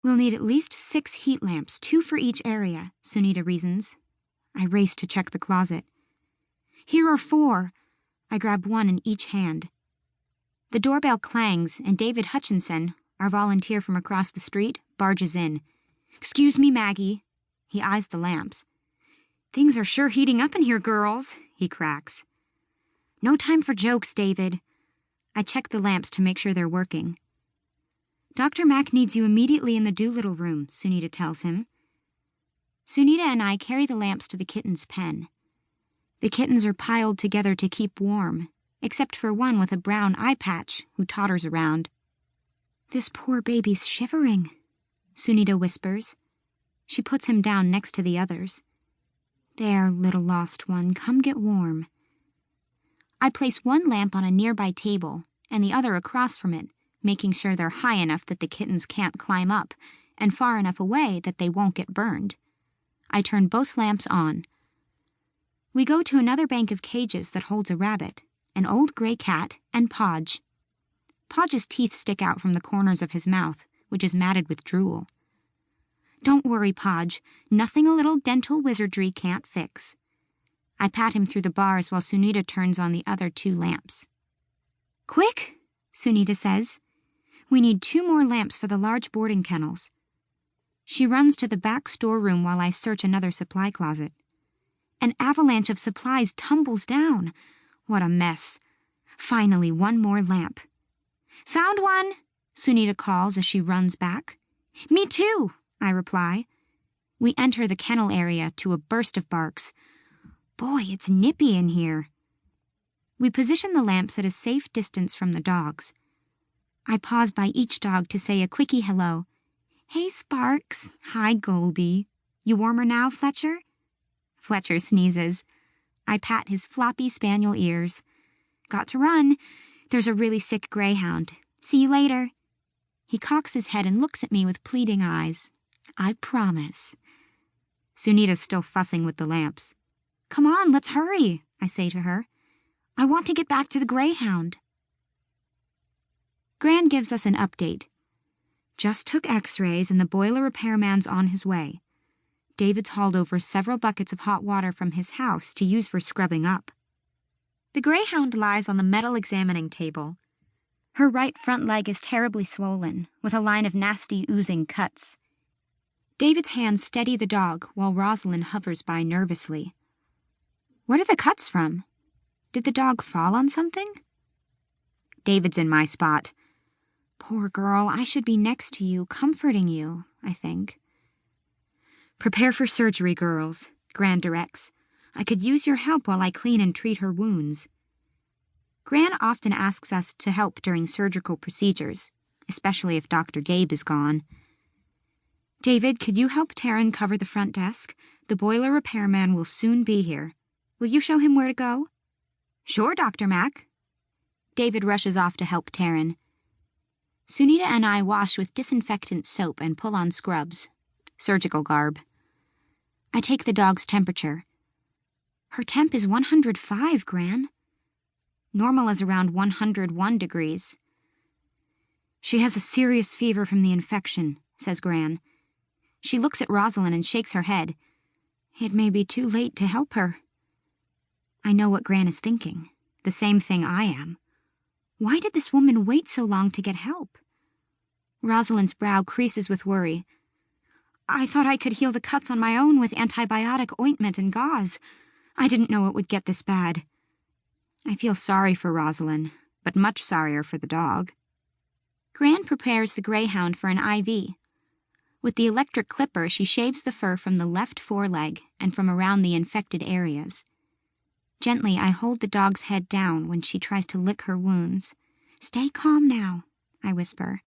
We'll need at least 6 heat lamps, 2 for each area, Sunita reasons. I race to check the closet. Here are 4. I grab one in each hand. The doorbell clangs, and David Hutchinson, our volunteer from across the street, barges in. "Excuse me, Maggie." He eyes the lamps. "Things are sure heating up in here, girls," he cracks. "No time for jokes, David." I check the lamps to make sure they're working. "Dr. Mack needs you immediately in the Doolittle room," Sunita tells him. Sunita and I carry the lamps to the kitten's pen. The kittens are piled together to keep warm, except for one with a brown eye patch who totters around. "This poor baby's shivering," Sunita whispers. She puts him down next to the others. "There, little lost one, come get warm." I place one lamp on a nearby table and the other across from it, making sure they're high enough that the kittens can't climb up and far enough away that they won't get burned. I turn both lamps on. We go to another bank of cages that holds a rabbit, an old gray cat, and Podge. Podge's teeth stick out from the corners of his mouth, which is matted with drool. "Don't worry, Podge. Nothing a little dental wizardry can't fix." I pat him through the bars while Sunita turns on the other 2 lamps. "Quick," Sunita says. "We need 2 more lamps for the large boarding kennels." She runs to the back storeroom while I search another supply closet. An avalanche of supplies tumbles down. What a mess. Finally, 1 more lamp. "Found one," Sunita calls as she runs back. "Me too," I reply. We enter the kennel area to a burst of barks. Boy, it's nippy in here. We position the lamps at a safe distance from the dogs. I pause by each dog to say a quickie hello. "Hey, Sparks." "Hi, Goldie." "You warmer now, Fletcher?" Fletcher sneezes. I pat his floppy spaniel ears. "Got to run. There's a really sick greyhound. See you later." He cocks his head and looks at me with pleading eyes. "I promise." Sunita's still fussing with the lamps. "Come on, let's hurry," I say to her. "I want to get back to the greyhound." Gran gives us an update. "Just took x-rays and the boiler repairman's on his way. David's hauled over several buckets of hot water from his house to use for scrubbing up." The greyhound lies on the metal examining table. Her right front leg is terribly swollen, with a line of nasty oozing cuts. David's hands steady the dog while Rosalind hovers by nervously. "What are the cuts from? Did the dog fall on something?" David's in my spot. "Poor girl, I should be next to you, comforting you, I think." "Prepare for surgery, girls," Gran directs. "I could use your help while I clean and treat her wounds." Gran often asks us to help during surgical procedures, especially if Dr. Gabe is gone. "David, could you help Taryn cover the front desk? The boiler repairman will soon be here. Will you show him where to go?" "Sure, Dr. Mack." David rushes off to help Taryn. Sunita and I wash with disinfectant soap and pull on scrubs, surgical garb. I take the dog's temperature. "Her temp is 105, Gran." Normal is around 101 degrees. "She has a serious fever from the infection," says Gran. She looks at Rosalind and shakes her head. "It may be too late to help her." I know what Gran is thinking. The same thing I am. Why did this woman wait so long to get help? Rosalind's brow creases with worry. "I thought I could heal the cuts on my own with antibiotic ointment and gauze. I didn't know it would get this bad." I feel sorry for Rosalind, but much sorrier for the dog. Gran prepares the greyhound for an IV. With the electric clipper, she shaves the fur from the left foreleg and from around the infected areas. Gently, I hold the dog's head down when she tries to lick her wounds. "Stay calm now," I whisper.